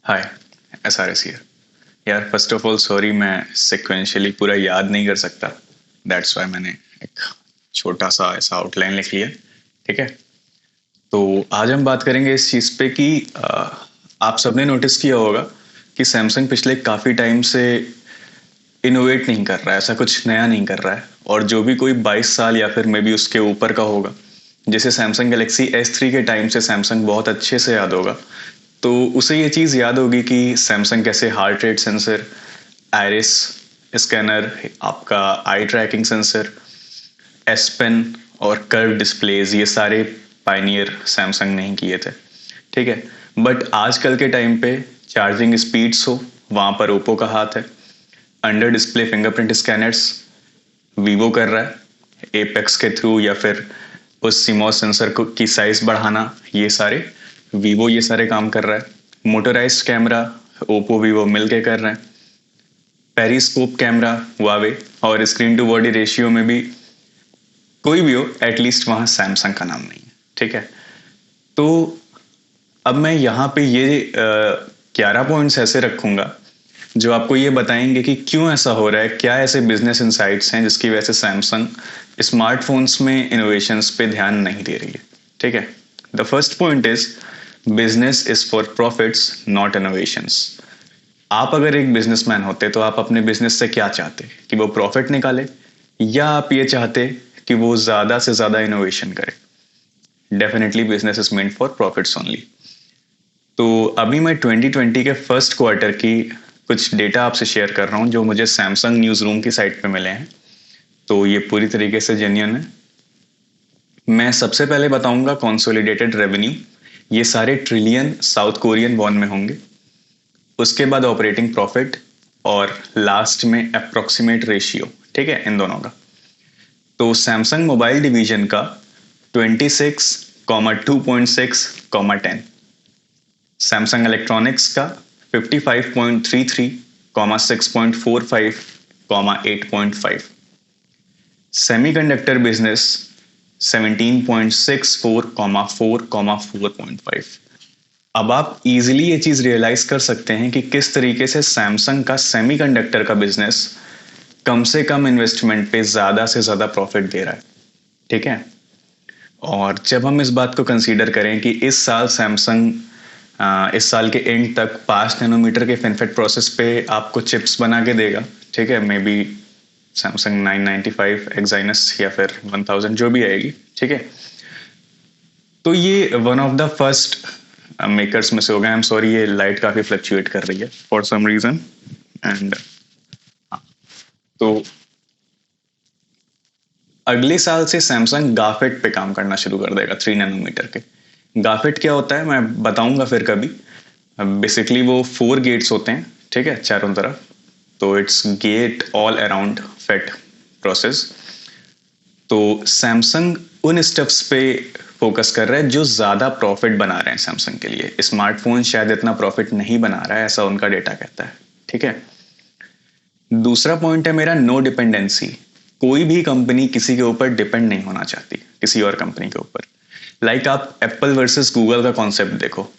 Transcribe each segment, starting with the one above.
Hi, SRS here. यार first of all sorry, मैं sequentially पूरा याद नहीं कर सकता। दैट्स वाई मैंने एक छोटा सा ऐसा आउटलाइन लिख लिया। ठीक है, तो आज हम बात करेंगे इस चीज़ पे कि आप सबने नोटिस किया होगा कि सैमसंग पिछले काफ़ी टाइम से इनोवेट नहीं कर रहा है, ऐसा कुछ नया नहीं कर रहा है। और जो भी कोई 22 साल या फिर मे बी उसके ऊपर का होगा, जैसे सैमसंग गैलेक्सी S3 के टाइम से सैमसंग बहुत अच्छे से याद होगा, तो उसे ये चीज़ याद होगी कि सैमसंग कैसे heart rate sensor, iris scanner, आपका आई ट्रैकिंग सेंसर, एस पेन और कर्व डिस्प्लेज, ये सारे पायनियर सैमसंग नहीं किए थे। ठीक है, बट आजकल के टाइम पे चार्जिंग स्पीड्स हो, वहाँ पर ओप्पो का हाथ है। Under display fingerprint scanners Vivo कर रहा है एपेक्स के थ्रू, या फिर उस सीमॉस सेंसर को की साइज बढ़ाना, ये सारे वीवो ये सारे काम कर रहा है। मोटराइज्ड कैमरा ओप्पो वीवो मिलके कर रहे हैं। पेरिस्कोप कैमरा हुआवे, और स्क्रीन टू बॉडी रेशियो में भी कोई भी हो, एटलीस्ट वहां सैमसंग का नाम नहीं है। ठीक है, तो अब मैं यहाँ पे ये 11 पॉइंट्स ऐसे रखूंगा जो आपको ये बताएंगे कि क्यों ऐसा हो रहा है, क्या ऐसे बिजनेस इनसाइट्स हैं जिसकी वजह से सैमसंग स्मार्टफोन्स में इनोवेशंस पे ध्यान नहीं दे रही है। ठीक है, the first point is business is for profits not innovations. आप अगर एक बिजनेसमैन होते तो आप अपने बिजनेस से क्या चाहते, कि वो प्रॉफिट निकाले, या आप ये चाहते कि वो ज्यादा से ज्यादा इनोवेशन करे? Definitely business is meant for profits only. तो अभी मैं 2020 के फर्स्ट क्वार्टर की कुछ डेटा आपसे शेयर कर रहा हूं जो मुझे सैमसंग न्यूज रूम की साइट पे मिले हैं। तो ये पूरी तरीके से जेन्युइन है। मैं सबसे पहले बताऊंगा कंसोलिडेटेड रेवेन्यू, ये सारे ट्रिलियन साउथ कोरियन वॉन में होंगे। उसके बाद ऑपरेटिंग प्रॉफिट, और लास्ट में अप्रोक्सीमेट रेशियो। ठीक है, इन दोनों का। तो सैमसंग मोबाइल डिवीजन का 26,2.6,10, सैमसंग इलेक्ट्रॉनिक्स का 55.33, 6.45, 8.5, सेमीकंडक्टर बिजनेस 17.64, 4, 4.5। अब आप इजीली ये चीज रियलाइज कर सकते हैं कि किस तरीके से सैमसंग का सेमीकंडक्टर का बिजनेस कम से कम इन्वेस्टमेंट पे ज्यादा से ज्यादा प्रॉफिट दे रहा है। ठीक है, और जब हम इस बात को कंसीडर करें कि इस साल सैमसंग इस साल के एंड तक 5 नैनोमीटर के फिनफेट प्रोसेस पे आपको चिप्स बना के देगा। ठीक है, मे बी सैमसंग 995 एक्साइनस या फिर 1000 जो भी आएगी। ठीक है, तो ये one of the first makers में से होगा। आई एम सॉरी, ये लाइट काफी फ्लक्चुएट कर रही है फॉर सम रीजन। एंड तो अगले साल से सैमसंग गाफेट पे काम करना शुरू कर देगा 3 नैनोमीटर के। गाफेट क्या होता है मैं बताऊंगा फिर कभी। बेसिकली वो 4 गेट्स होते हैं, ठीक है, चारों तरफ। तो it's gate all around FET process. तो सैमसंग उन स्टेप्स पे फोकस कर रहा है जो ज्यादा प्रॉफिट बना रहे हैं सैमसंग के लिए। स्मार्टफोन शायद इतना प्रॉफिट नहीं बना रहा है, ऐसा उनका डेटा कहता है। ठीक है, दूसरा पॉइंट है मेरा नो डिपेंडेंसी। कोई भी कंपनी किसी के ऊपर डिपेंड नहीं होना चाहती, किसी और कंपनी के ऊपर। लाइक आप एप्पल वर्सेस गूगल का कॉन्सेप्ट देखो।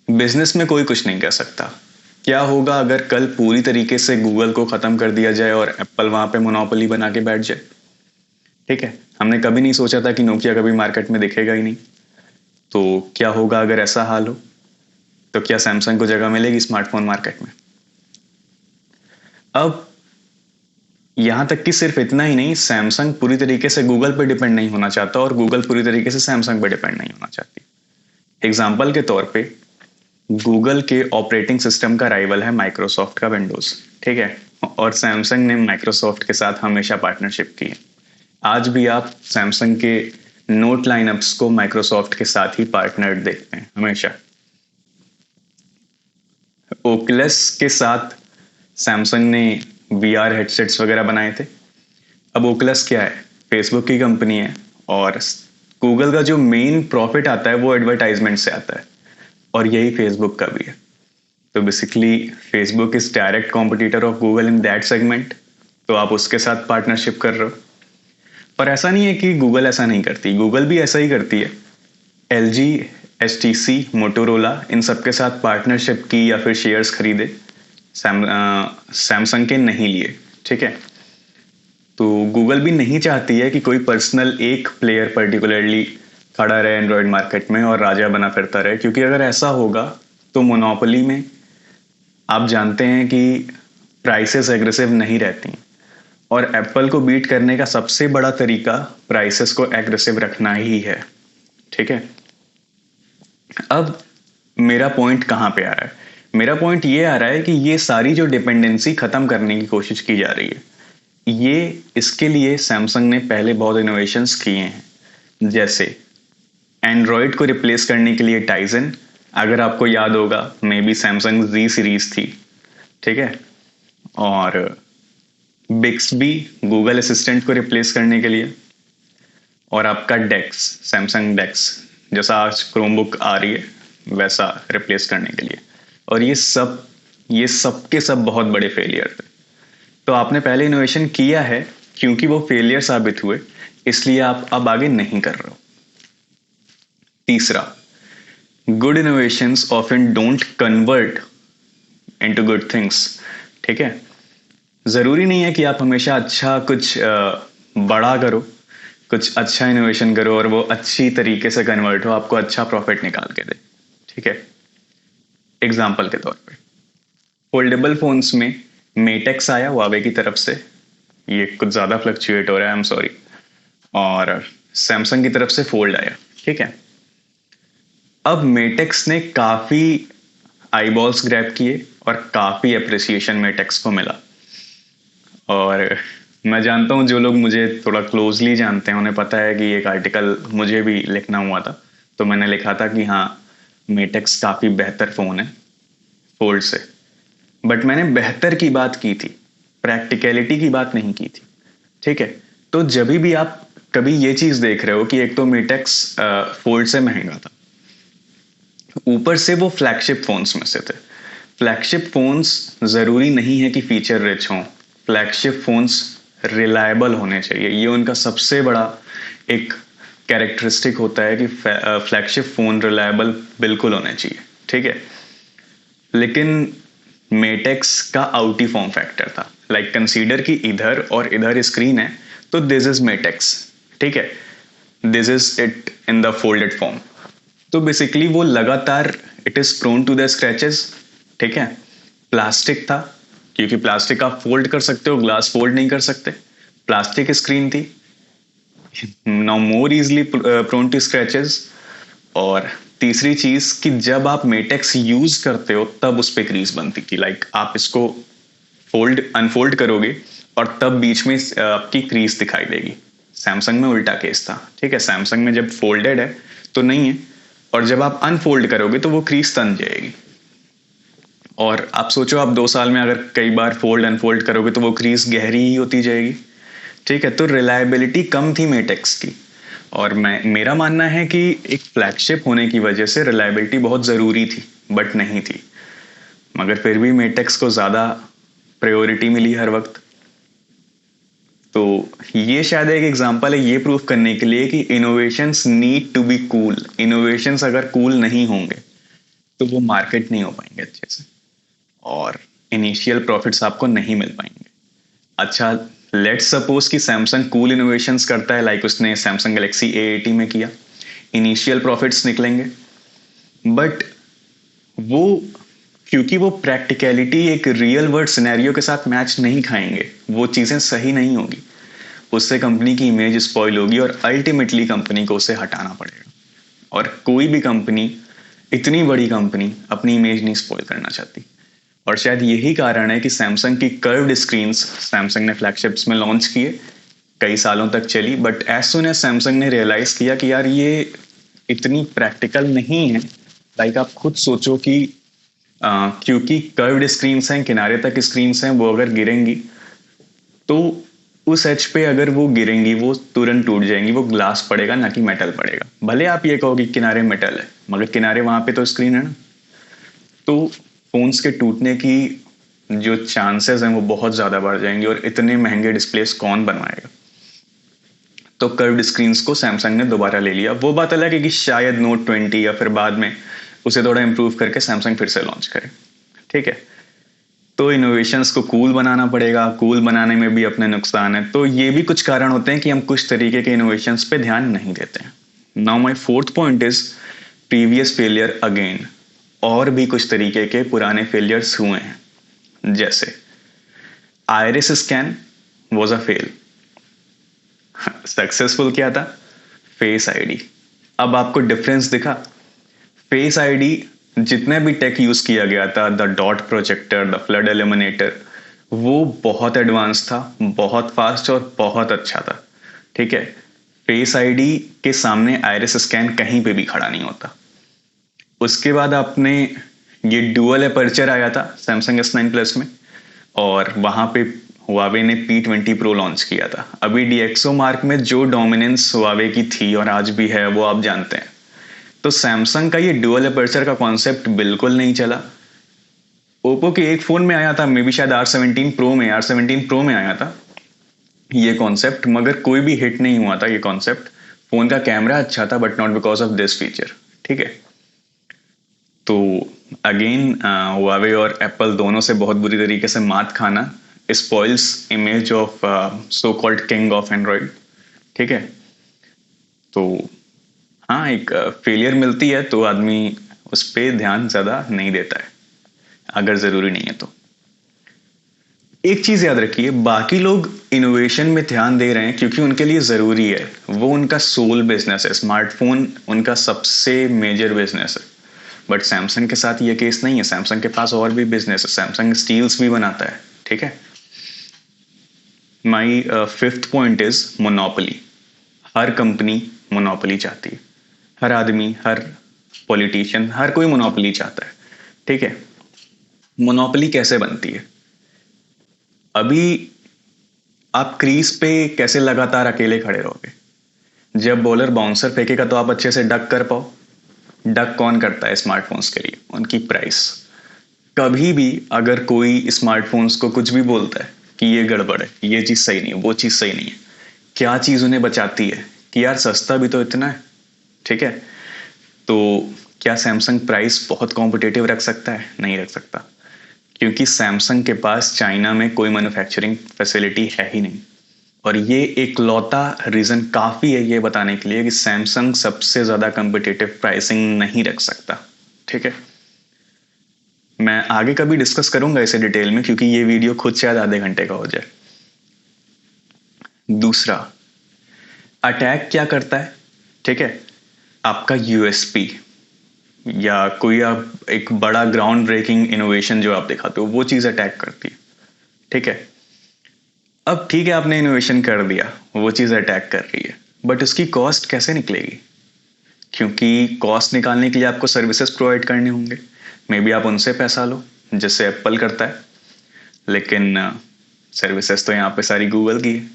बिजनेस में कोई कुछ नहीं कह सकता क्या होगा अगर कल पूरी तरीके से गूगल को खत्म कर दिया जाए और एप्पल वहां पे मोनोपोली बना के बैठ जाए। ठीक है, हमने कभी नहीं सोचा था कि नोकिया कभी मार्केट में दिखेगा ही नहीं। तो क्या होगा अगर ऐसा हाल हो? तो क्या सैमसंग को जगह मिलेगी स्मार्टफोन मार्केट में? अब यहां तक कि सिर्फ इतना ही नहीं, सैमसंग पूरी तरीके से गूगल पर डिपेंड नहीं होना चाहता और गूगल पूरी तरीके से सैमसंग पर डिपेंड नहीं होना चाहती। एग्जाम्पल के तौर पे गूगल के ऑपरेटिंग सिस्टम का राइवल है माइक्रोसॉफ्ट का विंडोज। ठीक है, और सैमसंग ने माइक्रोसॉफ्ट के साथ हमेशा पार्टनरशिप की है। आज भी आप सैमसंग के नोट लाइनअप्स को माइक्रोसॉफ्ट के साथ ही पार्टनर देखते हैं हमेशा। ओकुलस के साथ सैमसंग ने वीआर हेडसेट्स वगैरह बनाए थे। अब ओकुलस क्या है? फेसबुक की कंपनी है, और गूगल का जो मेन प्रॉफिट आता है वो एडवर्टाइजमेंट से आता है, और यही फेसबुक का भी है। तो basically Facebook is direct competitor of Google in that segment. तो आप उसके साथ पार्टनरशिप कर रहे हो। पर ऐसा नहीं है कि गूगल ऐसा नहीं करती, गूगल भी ऐसा ही करती है। एलजी HTC, मोटोरोला, इन सब के साथ पार्टनरशिप की या फिर शेयर्स खरीदे, सैमसंग के नहीं लिए। ठीक है, तो गूगल भी नहीं चाहती है कि कोई पर्सनल एक प्लेयर पर्टिकुलरली खड़ा रहे एंड्रॉयड मार्केट में और राजा बना फिरता रहे, क्योंकि अगर ऐसा होगा तो मोनोपोली में आप जानते हैं कि प्राइसेस एग्रेसिव नहीं रहती, और एप्पल को बीट करने का सबसे बड़ा तरीका प्राइसेस को एग्रेसिव रखना ही है। ठीक है, अब मेरा पॉइंट कहाँ पे आ रहा है? मेरा पॉइंट ये आ रहा है कि ये सारी जो डिपेंडेंसी खत्म करने की कोशिश की जा रही है, ये इसके लिए सैमसंग ने पहले बहुत इनोवेशंस किए हैं। जैसे एंड्रॉयड को रिप्लेस करने के लिए टाइजन, अगर आपको याद होगा maybe Samsung G series थी। ठीक है, और बिक्सबी गूगल असिस्टेंट को रिप्लेस करने के लिए, और आपका डेक्स, सैमसंग डेक्स, जैसा आज क्रोमबुक आ रही है वैसा रिप्लेस करने के लिए। और ये सब के सब बहुत बड़े फेलियर थे। तो आपने पहले इनोवेशन किया है, क्योंकि वो फेलियर साबित हुए, इसलिए आप अब आगे नहीं कर रहे हो। तीसरा, good innovations often don't convert into good things. ठीक है, जरूरी नहीं है कि आप हमेशा अच्छा कुछ बड़ा करो, कुछ अच्छा इनोवेशन करो और वो अच्छी तरीके से कन्वर्ट हो, आपको अच्छा प्रॉफिट निकाल के दे। ठीक है, एग्जाम्पल के तौर पे फोल्डेबल फोन्स में मेटेक्स आया वावे की तरफ से, ये कुछ ज्यादा फ्लक्चुएट हो रहा है, आई एम सॉरी, और सैमसंग की तरफ से फोल्ड आया। ठीक है, अब मेटेक्स ने काफी आईबॉल्स ग्रैब किए और काफी अप्रिसिएशन मेटेक्स को मिला। और मैं जानता हूं जो लोग मुझे थोड़ा क्लोजली जानते हैं उन्हें पता है कि एक आर्टिकल मुझे भी लिखना हुआ था, तो मैंने लिखा था कि हाँ मेटेक्स काफी बेहतर फोन है फोल्ड से, बट मैंने बेहतर की बात की थी, प्रैक्टिकलिटी की बात नहीं की थी। ठीक है, तो जब भी आप कभी ये चीज देख रहे हो कि एक तो मेटेक्स फोल्ड से महंगा था, ऊपर से वो फ्लैगशिप फोन्स में से थे। फ्लैगशिप फोन्स जरूरी नहीं है कि फीचर रिच हों, फ्लैगशिप फोन्स रिलायबल होने चाहिए, ये उनका सबसे बड़ा एक कैरेक्टरिस्टिक होता है कि फ्लैगशिप फोन रिलायबल बिल्कुल होने चाहिए। ठीक है, लेकिन मेटेक्स का आउटी फॉर्म फैक्टर था, लाइक कंसीडर कि इधर और इधर स्क्रीन है, तो दिस इज मेटेक्स। ठीक है, this is it in the folded form. तो बेसिकली वो लगातार it is prone to the scratches. ठीक है, प्लास्टिक था, क्योंकि प्लास्टिक आप फोल्ड कर सकते हो, ग्लास फोल्ड नहीं कर सकते, प्लास्टिक स्क्रीन थी, now more easily prone to scratches. और तीसरी चीज कि जब आप मेटेक्स यूज करते हो तब उस पर क्रीज बनती थी, लाइक आप इसको फोल्ड अनफोल्ड करोगे और तब बीच में आपकी क्रीज दिखाई देगी। सैमसंग में उल्टा केस था। ठीक है, सैमसंग में जब फोल्डेड है तो नहीं है, और जब आप अनफोल्ड करोगे तो वो क्रीज तन जाएगी। और आप सोचो, आप 2 साल में अगर कई बार फोल्ड अनफोल्ड करोगे तो वो क्रीज गहरी ही होती जाएगी। ठीक है, तो रिलायबिलिटी कम थी मेटेक्स की, और मेरा मानना है कि एक फ्लैगशिप होने की वजह से रिलायबिलिटी बहुत ज़रूरी थी, बट नहीं थी, मगर फिर भी मेटेक्स को ज़्यादा प्रायोरिटी मिली हर वक्त। तो ये शायद एक एग्जांपल है ये प्रूफ करने के लिए कि innovations need to be cool. Innovations अगर कूल नहीं होंगे तो वो मार्केट नहीं हो पाएंगे अच्छे से, और इनिशियल प्रॉफिट्स आपको नहीं मिल पाएंगे। अच्छा, लेट्स सपोज कि सैमसंग कूल इनोवेशंस करता है, लाइक उसने सैमसंग गैलेक्सी A80 में किया, इनिशियल प्रॉफिट्स निकलेंगे, बट वो क्योंकि वो प्रैक्टिकलिटी एक रियल वर्ल्ड सिनेरियो के साथ मैच नहीं खाएंगे, वो चीजें सही नहीं होगी, उससे कंपनी की इमेज स्पॉइल होगी और अल्टीमेटली कंपनी को उसे हटाना पड़ेगा। और कोई भी कंपनी, इतनी बड़ी कंपनी, अपनी इमेज नहीं स्पॉइल करना चाहती। और शायद यही कारण है कि सैमसंग की कर्व्ड स्क्रीन्स सैमसंग ने फ्लैगशिप्स में लॉन्च किए, कई सालों तक चली, but as soon as Samsung ने रियलाइज किया कि यार ये इतनी प्रैक्टिकल नहीं है। लाइक आप खुद सोचो कि क्योंकि कर्व्ड स्क्रीन्स हैं, किनारे तक स्क्रीन्स हैं, वो अगर गिरेंगी तो उस एज पे अगर वो गिरेंगी वो तुरंत टूट जाएंगी, वो ग्लास पड़ेगा ना कि मेटल पड़ेगा। भले आप ये कहोगे किनारे मेटल है, मगर किनारे वहां पे तो स्क्रीन है ना। तो फोन्स के टूटने की जो चांसेस हैं वो बहुत ज़्यादा बढ़ जाएंगे, और इतने महंगे डिस्प्लेस कौन बनवाएगा। तो कर्व्ड स्क्रीन्स को सैमसंग ने दोबारा ले लिया। वो बात अलग है कि शायद नोट 20 या फिर बाद में उसे थोड़ा इम्प्रूव करके सैमसंग फिर से लॉन्च करे, ठीक है। तो इनोवेशंस को कूल बनाना पड़ेगा, कूल बनाने में भी अपने नुकसान है। तो ये भी कुछ कारण होते हैं कि हम कुछ तरीके के इनोवेशंस पे ध्यान नहीं देते हैं। Now my fourth point is previous failure again. और भी कुछ तरीके के पुराने फेलियर्स हुए हैं, जैसे iris scan was a fail, successful क्या था, फेस आईडी। अब आपको डिफरेंस दिखा? फेस आईडी जितने भी टेक यूज किया गया था, the dot projector, the flood eliminator, वो बहुत एडवांस था, बहुत फास्ट और बहुत अच्छा था, ठीक है। फेस आईडी के सामने आइरिस स्कैन कहीं पे भी खड़ा नहीं होता। उसके बाद आपने ये डुअल अपर्चर आया था सैमसंग S9 प्लस में, और वहां पे हुआवे ने P20 Pro लॉन्च किया था। अभी DxO मार्क में जो डोमिनेंस हुआवे की थी और आज भी है वो आप जानते हैं। तो सैमसंग का ये डुअल अपर्चर का कॉन्सेप्ट बिल्कुल नहीं चला। ओप्पो के एक फोन में आया था, मे बी शायद R17 Pro में आया था ये कॉन्सेप्ट, मगर कोई भी हिट नहीं हुआ था ये कॉन्सेप्ट। फोन का कैमरा अच्छा था but not because of this feature, ठीक है। तो अगेन हुआवे और एप्पल दोनों से बहुत बुरी तरीके से मात खाना spoils image of so called king of Android, ठीक है। तो हाँ, एक फेलियर मिलती है तो आदमी उस पर ध्यान ज्यादा नहीं देता है अगर जरूरी नहीं है तो। एक चीज याद रखिए, बाकी लोग इनोवेशन में ध्यान दे रहे हैं क्योंकि उनके लिए जरूरी है, वो उनका सोल बिजनेस है, स्मार्टफोन उनका सबसे मेजर बिजनेस है। बट सैमसंग के साथ ये केस नहीं है। सैमसंग के पास और भी बिजनेस है, सैमसंग स्टील्स भी बनाता है, ठीक है। माई fifth point is monopoly. Her company monopoly चाहती है, हर आदमी, हर पॉलिटिशियन, हर कोई मोनोपोली चाहता है, ठीक है। मोनोपोली कैसे बनती है? अभी आप क्रीज पे कैसे लगातार अकेले खड़े रहोगे? जब बॉलर बाउंसर फेंकेगा तो आप अच्छे से डक कर पाओ। डक कौन करता है स्मार्टफोन्स के लिए? उनकी प्राइस। कभी भी अगर कोई स्मार्टफोन्स को कुछ भी बोलता है कि ये गड़बड़ है, ये चीज सही नहीं है, वो चीज सही नहीं है, क्या चीज उन्हें बचाती है कि यार सस्ता भी तो इतना है, ठीक है। तो क्या सैमसंग प्राइस बहुत कॉम्पिटिटिव रख सकता है? नहीं रख सकता, क्योंकि सैमसंग के पास चाइना में कोई मैन्युफैक्चरिंग फैसिलिटी है ही नहीं। और ये एक लौता रीजन काफी है ये बताने के लिए कि सैमसंग सबसे ज्यादा कॉम्पिटिटिव प्राइसिंग नहीं रख सकता, ठीक है। मैं आगे कभी डिस्कस करूंगा इसे डिटेल में, क्योंकि ये वीडियो खुद शायद आधे घंटे का हो जाए। दूसरा, अटैक क्या करता है, ठीक है। आपका यूएसपी या कोई आप एक बड़ा ग्राउंड ब्रेकिंग इनोवेशन जो आप दिखाते हो, वो चीज अटैक करती है, ठीक है। अब ठीक है, आपने इनोवेशन कर दिया, वो चीज अटैक कर रही है, बट उसकी कॉस्ट कैसे निकलेगी? क्योंकि कॉस्ट निकालने के लिए आपको सर्विसेज प्रोवाइड करने होंगे। मे बी आप उनसे पैसा लो, जैसे एप्पल करता है, लेकिन सर्विसेज तो यहाँ पे सारी गूगल की है,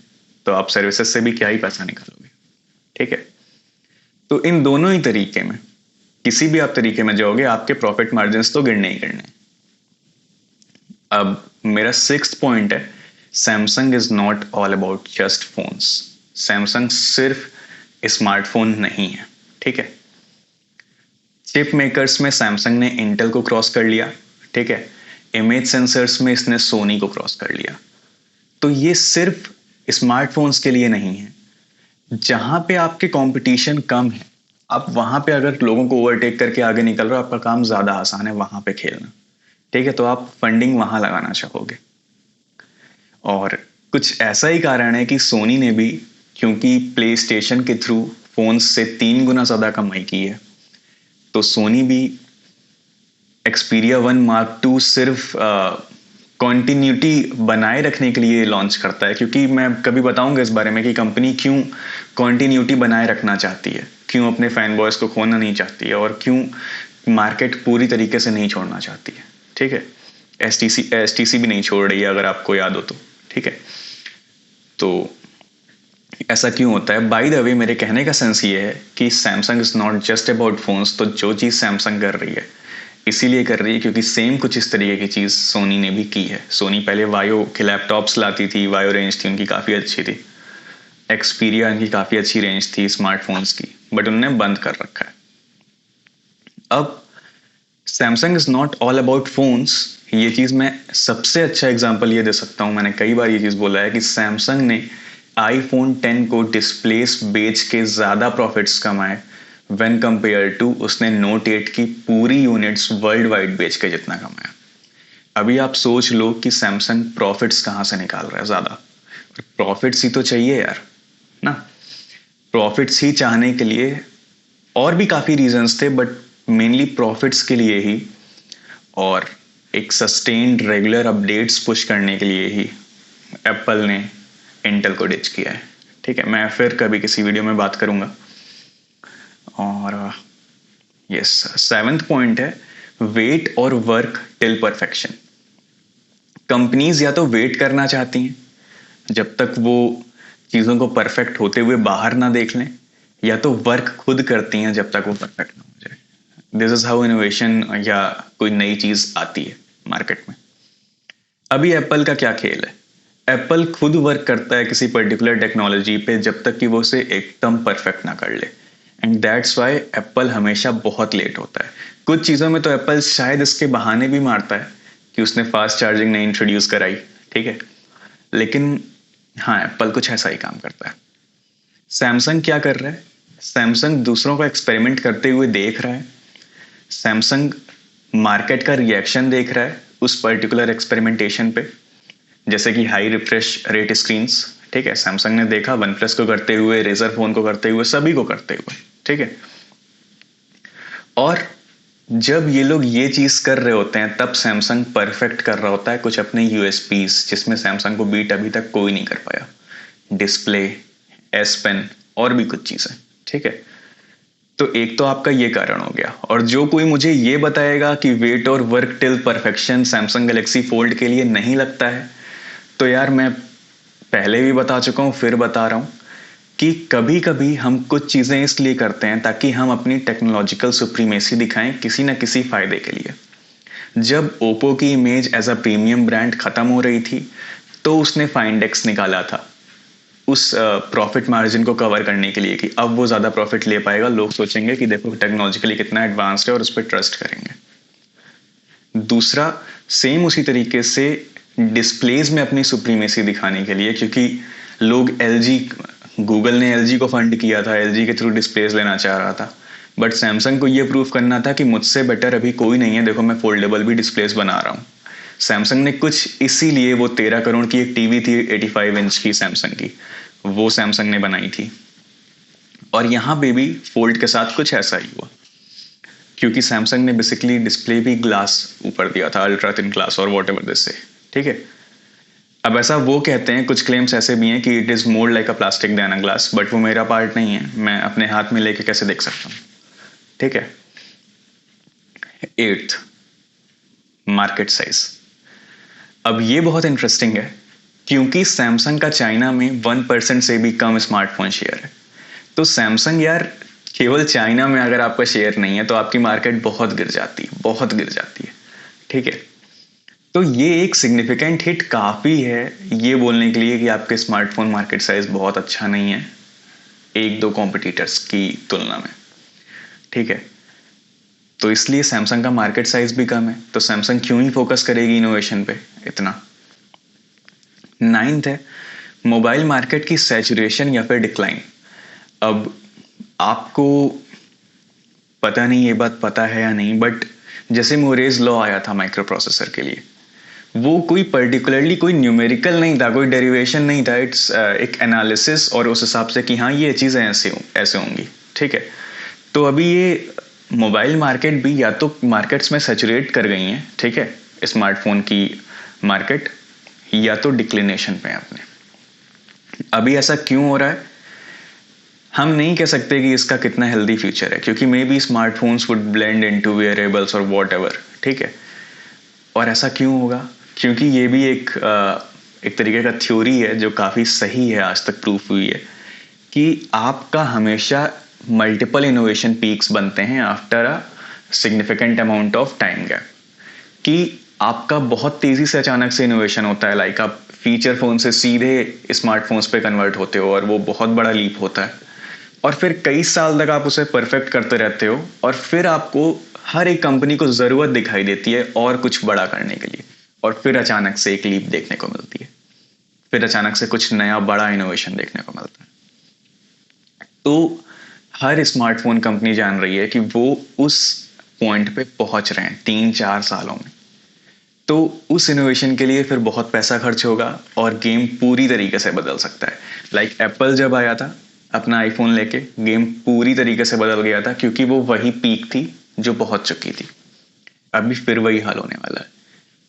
तो आप सर्विसेज से भी क्या ही पैसा निकालोगे, ठीक है। तो इन दोनों ही तरीके में, किसी भी आप तरीके में जाओगे, आपके प्रॉफिट मार्जिन तो गिरने ही गिरने। अब मेरा सिक्स्थ पॉइंट है, Samsung is not all about just phones. Samsung सिर्फ स्मार्टफोन नहीं है, ठीक है। चिप मेकर्स में सैमसंग ने इंटेल को क्रॉस कर लिया, ठीक है। इमेज सेंसर्स में इसने सोनी को क्रॉस कर लिया। तो ये सिर्फ स्मार्टफोन्स के लिए नहीं है। जहां पे आपके कंपटीशन कम है, आप वहां पे अगर लोगों को ओवरटेक करके आगे निकल रहे हो, आपका काम ज्यादा आसान है वहां पे खेलना, ठीक है। तो आप फंडिंग वहां लगाना चाहोगे। और कुछ ऐसा ही कारण है कि सोनी ने भी, क्योंकि प्ले स्टेशन के थ्रू फोन से 3 गुना ज्यादा कमाई की है, तो सोनी भी एक्सपीरिया 1 Mark II सिर्फ कॉन्टिन्यूटी बनाए रखने के लिए लॉन्च करता है। क्योंकि मैं कभी बताऊंगा इस बारे में कि कंपनी क्यों कॉन्टिन्यूटी बनाए रखना चाहती है, क्यों अपने फैन बॉयज को खोना नहीं चाहती है, और क्यों मार्केट पूरी तरीके से नहीं छोड़ना चाहती है, ठीक है। एसटीसी भी नहीं छोड़ रही है, अगर आपको याद हो तो, ठीक है। तो ऐसा क्यों होता है? बाय द वे, मेरे कहने का सेंस ये है कि Samsung is not just about phones. तो जो चीज सैमसंग कर रही है, इसीलिए कर रही है क्योंकि सेम कुछ इस तरीके की चीज सोनी ने भी की है। सोनी पहले वायो के लैपटॉप्स लाती थी, वायो रेंज थी उनकी काफी अच्छी थी, एक्सपीरिया की काफ़ी अच्छी रेंज थी स्मार्टफोन्स की, बट उन्होंने बंद कर रखा है। अब Samsung is not all about phones. ये चीज़ मैं सबसे अच्छा एग्जांपल ये दे सकता हूँ, मैंने कई बार ये चीज़ बोला है कि सैमसंग ने आईफोन 10 को डिस्प्लेस बेच के ज़्यादा प्रॉफिट्स कमाए व्हेन कंपेयर टू उसने नोट 8 की पूरी यूनिट्स वर्ल्ड वाइड बेच के जितना कमाया। अभी आप सोच लो कि सैमसंग प्रॉफिट्स कहाँ से निकाल रहा है ज़्यादा। प्रॉफिट्स ही तो चाहिए यार ना। प्रॉफिट्स ही चाहने के लिए और भी काफ़ी रीजंस थे, बट मेनली प्रॉफिट्स के लिए ही और एक सस्टेन्ड रेगुलर अपडेट्स पुश करने के लिए ही एप्पल ने इंटेल को डिच किया है। ठीक है, मैं फिर कभी किसी वीडियो में बात करूंगा। और यस, 7th पॉइंट है वेट और वर्क टिल परफेक्शन। कंपनीज या तो वेट करना चाहती हैं जब तक वो चीज़ों को परफेक्ट होते हुए बाहर ना देख लें, या तो वर्क खुद करती हैं जब तक वो परफेक्ट ना हो जाए। दिस इज हाउ इनोवेशन या कोई नई चीज़ आती है मार्केट में। अभी एप्पल का क्या खेल है? एप्पल खुद वर्क करता है किसी पर्टिकुलर टेक्नोलॉजी पे जब तक कि वो उसे एकदम परफेक्ट ना कर ले, एंड दैट्स वाई एप्पल हमेशा बहुत लेट होता है। कुछ चीज़ों में तो एप्पल शायद इसके बहाने भी मारता है कि उसने फास्ट चार्जिंग नहीं इंट्रोड्यूस कराई, ठीक है, लेकिन हाँ, एप्पल कुछ ऐसा ही काम करता है। सैमसंग क्या कर रहा है? सैमसंग दूसरों को एक्सपेरिमेंट करते हुए देख रहा है। सैमसंग मार्केट का रिएक्शन देख रहा है उस पर्टिकुलर एक्सपेरिमेंटेशन पे, जैसे कि हाई रिफ्रेश रेट स्क्रीन्स। ठीक है, सैमसंग ने देखा वन प्लस को करते हुए, रेजर फोन को करते हुए, सभी को करते हुए। ठीक है, और जब ये लोग ये चीज कर रहे होते हैं तब सैमसंग परफेक्ट कर रहा होता है कुछ अपने यूएसपीस, जिसमें सैमसंग को बीट अभी तक कोई नहीं कर पाया। डिस्प्ले, एस पेन और भी कुछ चीजें। ठीक है, तो एक तो आपका ये कारण हो गया। और जो कोई मुझे ये बताएगा कि वेट और work till perfection Samsung Galaxy fold के लिए नहीं लगता है, तो यार मैं पहले भी बता चुका हूं, फिर बता रहा हूं कि कभी कभी हम कुछ चीजें इसलिए करते हैं ताकि हम अपनी टेक्नोलॉजिकल सुप्रीमेसी दिखाएं किसी ना किसी फायदे के लिए। जब ओप्पो की image as a premium brand खत्म हो रही थी तो उसने फाइंडेक्स निकाला था उस प्रॉफिट मार्जिन को कवर करने के लिए कि अब वो ज़्यादा प्रॉफिट ले पाएगा, लोग सोचेंगे कि देखो टेक्नोलॉजिकली कितना एडवांस्ड है और उस पर ट्रस्ट करेंगे। दूसरा, सेम उसी तरीके से डिस्प्लेज में अपनी सुप्रीमेसी दिखाने के लिए, क्योंकि लोग गूगल ने एलजी को फंड किया था, एलजी के थ्रू डिस्प्लेज लेना चाह रहा था, बट सैमसंग को ये प्रूव करना था कि मुझसे बेटर अभी कोई नहीं है, देखो मैं फोल्डेबल भी डिस्प्लेज बना रहा हूँ। सैमसंग ने कुछ इसीलिए वो 13 करोड़ की एक टीवी थी 85 इंच की सैमसंग की, वो सैमसंग ने बनाई थी। और यहाँ पे भी फोल्ड के साथ कुछ ऐसा ही हुआ, क्योंकि सैमसंग ने बेसिकली डिस्प्ले भी ग्लास ऊपर दिया था, अल्ट्रा थिन ग्लास और वॉट एवर दिस से। ठीक है, अब ऐसा वो कहते हैं, कुछ क्लेम्स ऐसे भी हैं कि it is more like a plastic than a glass, but वो मेरा पार्ट नहीं है, मैं अपने हाथ में लेके कैसे देख सकता हूँ। ठीक है, 8th, मार्केट साइज। अब ये बहुत इंटरेस्टिंग है क्योंकि सैमसंग का चाइना में 1% से भी कम स्मार्टफोन शेयर है। तो सैमसंग यार, केवल चाइना में अगर आपका शेयर नहीं है तो आपकी मार्केट बहुत गिर जाती है, बहुत गिर जाती है। ठीक है, तो ये एक सिग्निफिकेंट हिट काफ़ी है ये बोलने के लिए कि आपके स्मार्टफोन मार्केट साइज बहुत अच्छा नहीं है एक दो कॉम्पिटिटर्स की तुलना में। ठीक है, तो इसलिए सैमसंग का मार्केट साइज भी कम है, तो सैमसंग क्यों ही फोकस करेगी इनोवेशन पे इतना। 9th है मोबाइल मार्केट की सैचुरेशन या फिर डिक्लाइन। अब आपको पता नहीं, ये बात पता है या नहीं, बट जैसे मोरेज लॉ आया था माइक्रो प्रोसेसर के लिए, वो कोई पर्टिकुलरली कोई न्यूमेरिकल नहीं था, कोई डेरिवेशन नहीं था, इट्स एक एनालिसिस, और उस हिसाब से कि हाँ ये चीज़ें ऐसे होंगी। ठीक है, तो अभी ये मोबाइल मार्केट भी या तो मार्केट्स में सैचुरेट कर गई हैं, ठीक है, स्मार्टफोन की मार्केट, या तो डिक्लिनेशन पे है अपने। अभी ऐसा क्यों हो रहा है हम नहीं कह सकते कि इसका कितना हेल्दी फ्यूचर है, क्योंकि may be smartphones would blend into wearables और वॉट एवर। ठीक है, और ऐसा क्यों होगा? क्योंकि ये भी एक तरीके का थ्योरी है जो काफ़ी सही है, आज तक प्रूफ हुई है कि आपका हमेशा मल्टीपल इनोवेशन पीक्स बनते हैं after a significant amount of time gap. कि आपका बहुत तेज़ी से अचानक से इनोवेशन होता है, लाइक आप फीचर फोन से सीधे स्मार्टफोन्स पे कन्वर्ट होते हो और वो बहुत बड़ा लीप होता है। और फिर कई साल तक आप उसे परफेक्ट करते रहते हो और फिर आपको हर एक कंपनी को ज़रूरत दिखाई देती है और कुछ बड़ा करने के लिए, और फिर अचानक से एक लीप देखने को मिलती है, फिर अचानक से कुछ नया बड़ा इनोवेशन देखने को मिलता है। तो हर स्मार्टफोन कंपनी जान रही है कि वो उस पॉइंट पे पहुंच रहे हैं 3-4 सालों में। तो उस इनोवेशन के लिए फिर बहुत पैसा खर्च होगा और गेम पूरी तरीके से बदल सकता है। लाइक एप्पल जब आया था अपना आईफोन लेके, गेम पूरी तरीके से बदल गया था क्योंकि वो वही पीक थी जो पहुंच चुकी थी। अभी फिर वही हाल होने वाला है।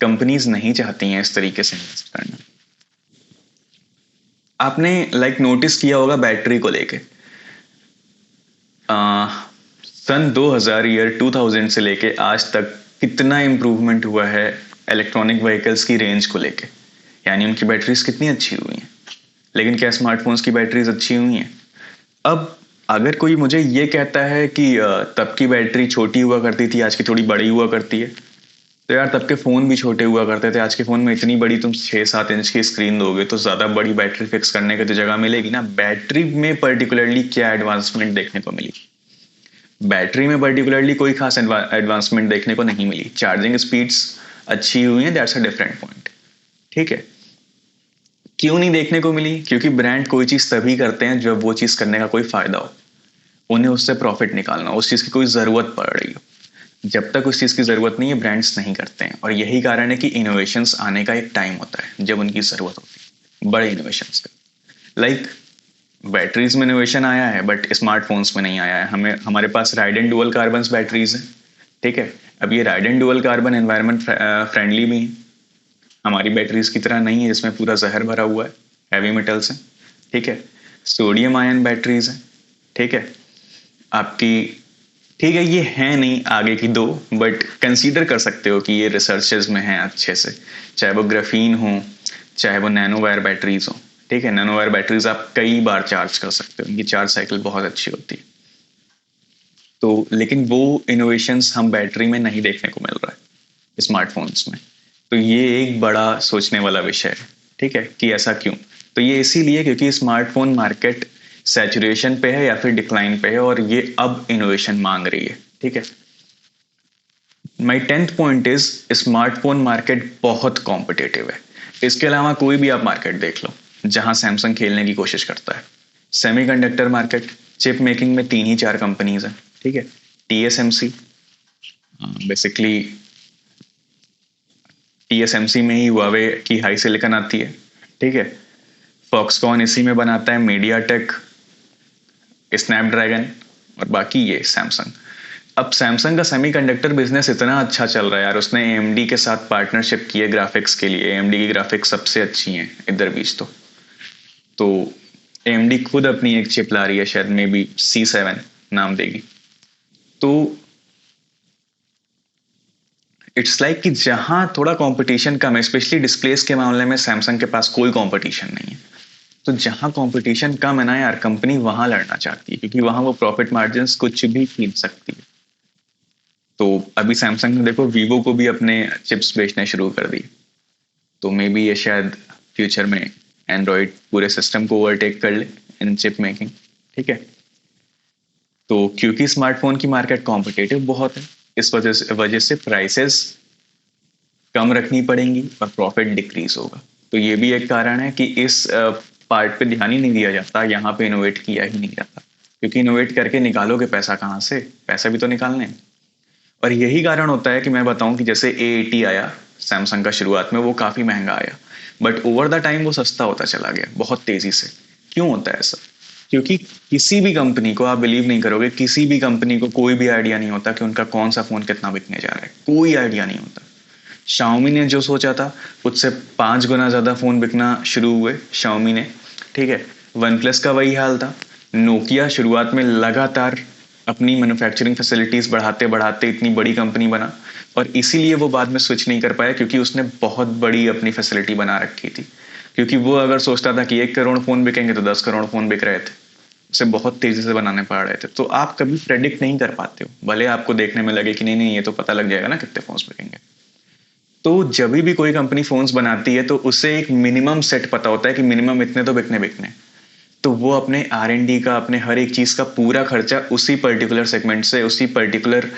कंपनीज नहीं चाहती हैं इस तरीके से इन्वेस्ट करना। आपने नोटिस किया होगा बैटरी को लेके, सन 2000 ईयर 2000 से लेके आज तक कितना इम्प्रूवमेंट हुआ है इलेक्ट्रॉनिक व्हीकल्स की रेंज को लेके, यानी उनकी बैटरीज कितनी अच्छी हुई हैं। लेकिन क्या स्मार्टफोन्स की बैटरीज अच्छी हुई हैं? अब अगर कोई मुझे ये कहता है कि तब की बैटरी छोटी हुआ करती थी, आज की थोड़ी बड़ी हुआ करती है, तो यार तब के फ़ोन भी छोटे हुआ करते थे, आज के फ़ोन में इतनी बड़ी तुम 6-7 इंच की स्क्रीन दोगे तो ज़्यादा बड़ी बैटरी फिक्स करने की तो जगह मिलेगी ना। बैटरी में पर्टिकुलरली क्या एडवांसमेंट देखने को मिली? बैटरी में पर्टिकुलरली कोई खास एडवांसमेंट देखने को नहीं मिली। चार्जिंग स्पीड्स अच्छी हुई हैं, दैट्स अ डिफरेंट पॉइंट। ठीक है, क्यों नहीं देखने को मिली? क्योंकि ब्रांड कोई चीज़ तभी करते हैं जब वो चीज़ करने का कोई फ़ायदा हो, उन्हें उससे प्रॉफिट निकालना, उस चीज़ की कोई ज़रूरत पड़ रही हो। जब तक उस चीज़ की ज़रूरत नहीं है, ब्रांड्स नहीं करते हैं। और यही कारण है कि इनोवेशंस आने का एक टाइम होता है जब उनकी ज़रूरत होती है, बड़े इनोवेशंस का। लाइक बैटरीज में इनोवेशन आया है बट स्मार्टफोन्स में नहीं आया है। हमें हमारे पास ride and dual carbon batteries हैं। ठीक है, अब ये ride and dual carbon environment friendly भी है, हमारी बैटरीज की तरह नहीं है जिसमें पूरा जहर भरा हुआ है, हैवी मेटल्स हैं। ठीक है, सोडियम आयन बैटरीज हैं। ठीक है, आपकी, ठीक है ये है नहीं आगे की दो, बट कंसीडर कर सकते हो कि ये रिसर्चेज में हैं अच्छे से, चाहे वो ग्राफीन हो चाहे वो नैनो वायर बैटरीज हो। ठीक है, नैनो वायर बैटरीज आप कई बार चार्ज कर सकते हो, इनकी चार्ज साइकिल बहुत अच्छी होती है। तो लेकिन वो इनोवेशंस हम बैटरी में नहीं देखने को मिल रहा है स्मार्टफोन्स में। तो ये एक बड़ा सोचने वाला विषय है। ठीक है, कि ऐसा क्यों? तो ये इसीलिए क्योंकि स्मार्टफोन मार्केट सैचुरेशन पे है या फिर डिक्लाइन पे है और ये अब इनोवेशन मांग रही है। ठीक है, माई 10th point is smartphone market बहुत कॉम्पिटेटिव है। इसके अलावा कोई भी आप मार्केट देख लो जहां सैमसंग खेलने की कोशिश करता है। सेमीकंडक्टर मार्केट, चिप मेकिंग में 3 ही 4 कंपनीज हैं। ठीक है, TSMC, बेसिकली TSMC में ही हुआवे की हाई सिलिकॉन आती है। ठीक है, फॉक्सकॉन इसी में बनाता है, मीडियाटेक, स्नैपड्रैगन, और बाकी ये सैमसंग। अब सैमसंग का सेमीकंडक्टर बिजनेस इतना अच्छा चल रहा है यार, उसने AMD के साथ पार्टनरशिप की है ग्राफिक्स के लिए। AMD की ग्राफिक्स सबसे अच्छी हैं इधर बीच। तो AMD खुद अपनी एक चिप ला रही है, शायद मे बी C7 नाम देगी। तो इट्स लाइक कि जहां थोड़ा कंपटीशन कम है, स्पेशली डिस्प्लेस के मामले में सैमसंग के पास कोई कंपटीशन नहीं है। तो जहां कंपटीशन कम है ना यार, कंपनी वहां लड़ना चाहती है क्योंकि वहां वो प्रॉफिट मार्जिन कुछ भी खींच सकती है। तो अभी सैमसंग ने देखो वीवो को भी अपने चिप्स बेचने शुरू कर दी। तो मे बी ये शायद फ्यूचर में एंड्रॉइड पूरे सिस्टम को ओवरटेक कर ले इन चिप मेकिंग। ठीक है, तो क्योंकि स्मार्टफोन की मार्केट कॉम्पिटेटिव बहुत है, इस वजह से प्राइसेस कम रखनी पड़ेंगी और प्रॉफिट डिक्रीज होगा। तो ये भी एक कारण है कि इस पार्ट पे ध्यान ही नहीं दिया जाता, यहाँ पे इनोवेट किया ही नहीं जाता। क्योंकि इनोवेट करके निकालोगे पैसा कहाँ से? पैसा भी तो निकालने हैं। और यही कारण होता है कि मैं बताऊं कि जैसे A80 आया सैमसंग का, शुरुआत में वो काफी महंगा आया बट ओवर द टाइम वो सस्ता होता चला गया बहुत तेजी से। क्यों होता है ऐसा? क्योंकि किसी भी कंपनी को, आप बिलीव नहीं करोगे, किसी भी कंपनी को कोई भी आइडिया नहीं होता कि उनका कौन सा फोन कितना बिकने जा रहा है। कोई आइडिया नहीं होता। शाओमी ने जो सोचा था उससे 5 गुना ज्यादा फोन बिकना शुरू हुए शाओमी ने। ठीक है, वन प्लस का वही हाल था। नोकिया शुरुआत में लगातार अपनी मैन्युफैक्चरिंग फैसिलिटीज बढ़ाते बढ़ाते इतनी बड़ी कंपनी बना, और इसीलिए वो बाद में स्विच नहीं कर पाया क्योंकि उसने बहुत बड़ी अपनी फैसिलिटी बना रखी थी। क्योंकि वो अगर सोचता था कि 1 करोड़ फोन बिकेंगे तो 10 करोड़ फोन बिक रहे थे, उसे बहुत तेजी से बनाने पड़ रहे थे। तो आप कभी प्रेडिक्ट नहीं कर पाते हो, भले आपको देखने में लगे कि नहीं नहीं ये तो पता लग जाएगा ना कितने फोन बिकेंगे। तो जब भी कोई कंपनी फोन्स बनाती है तो उसे एक मिनिमम सेट पता होता है कि मिनिमम इतने तो बिकने बिकने, तो वो अपने R&D का, अपने हर एक चीज का पूरा खर्चा उसी पर्टिकुलर सेगमेंट से, उसी पर्टिकुलर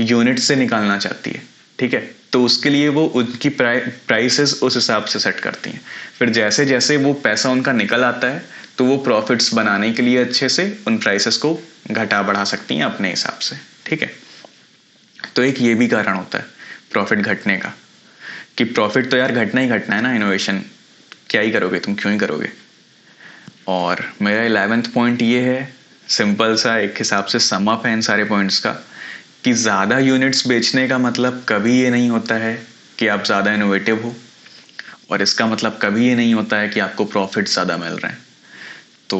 यूनिट से निकालना चाहती है। ठीक है, तो उसके लिए वो उनकी प्राइसेस उस हिसाब से सेट करती हैं। फिर जैसे जैसे वो पैसा उनका निकल आता है तो वो प्रॉफिट्स बनाने के लिए अच्छे से उन प्राइसेस को घटा बढ़ा सकती हैं अपने हिसाब से। ठीक है, तो एक ये भी कारण होता है प्रॉफिट घटने का, कि प्रॉफिट तो यार घटना ही घटना है ना, इनोवेशन क्या ही करोगे तुम, क्यों ही करोगे। और मेरा 11th पॉइंट ये है, सिंपल सा एक हिसाब से सम अप है इन सारे पॉइंट्स का, कि ज़्यादा यूनिट्स बेचने का मतलब कभी ये नहीं होता है कि आप ज़्यादा इनोवेटिव हो, और इसका मतलब कभी ये नहीं होता है कि आपको प्रॉफिट ज़्यादा मिल रहे हैं। तो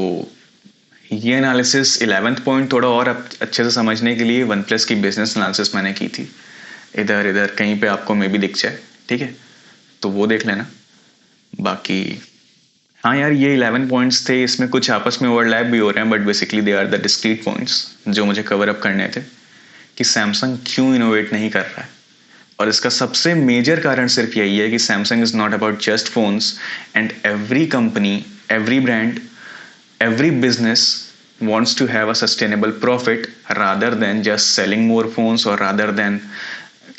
ये एनालिसिस 11th पॉइंट थोड़ा और अच्छे से समझने के लिए वन प्लस की बिजनेस एनालिसिस मैंने की थी, इधर इधर कहीं पे आपको मे भी दिख जाए। ठीक है, तो वो देख लेना। बाकी हाँ यार, ये 11 पॉइंट्स थे, इसमें कुछ आपस में ओवरलैप भी हो रहे हैं, but basically they are the discrete points जो मुझे कवर अप करने थे कि सैमसंग क्यों इनोवेट नहीं कर रहा है। और इसका सबसे मेजर कारण सिर्फ यही है कि Samsung is not about just phones, and every company, every brand, every business wants to have a sustainable profit rather than just selling more phones, और rather than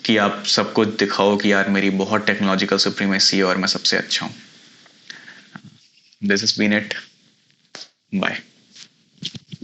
कि आप सबको दिखाओ कि यार मेरी बहुत टेक्नोलॉजिकल सुप्रीमेसी है और मैं सबसे अच्छा हूँ। This is been it, bye.